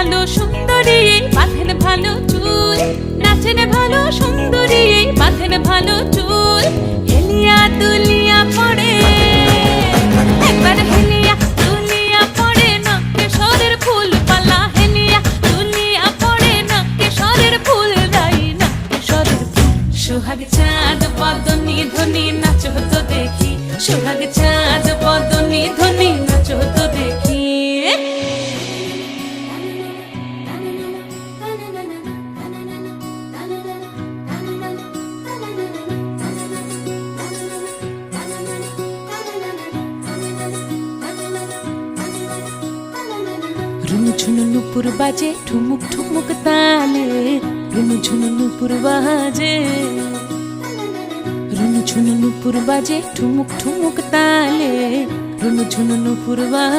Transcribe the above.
ভালো সুন্দরী বাঁধেন ভালো চুল, নাচেন ভালো সুন্দরী বাঁধেন ভালো চুল। হেলিয়া দুলিয়া পড়ে একবার হেলিয়া দুলিয়া পড়ে নকেশ্বরের ফুল পালা, হেলিয়া দুলিয়া পড়ে নকেশ্বরের ফুল রাই নকেশ্বরের ফুল। সোহাগ চাঁদ বদনি ধ্বনি নাচো তো দেখি, সোহাগ চাঁদ বদনি ধ্বনি নাচো তো দেখি। রুনুঝুনু নুপুর বাজে ঠুমুক ঠুমুক তালে, রুনুঝুনু নুপুর বাজে, রুনুঝুনু নুপুর বাজে ঠুমুক ঠুমুক তালে, রুনুঝুনু নুপুর বাজে।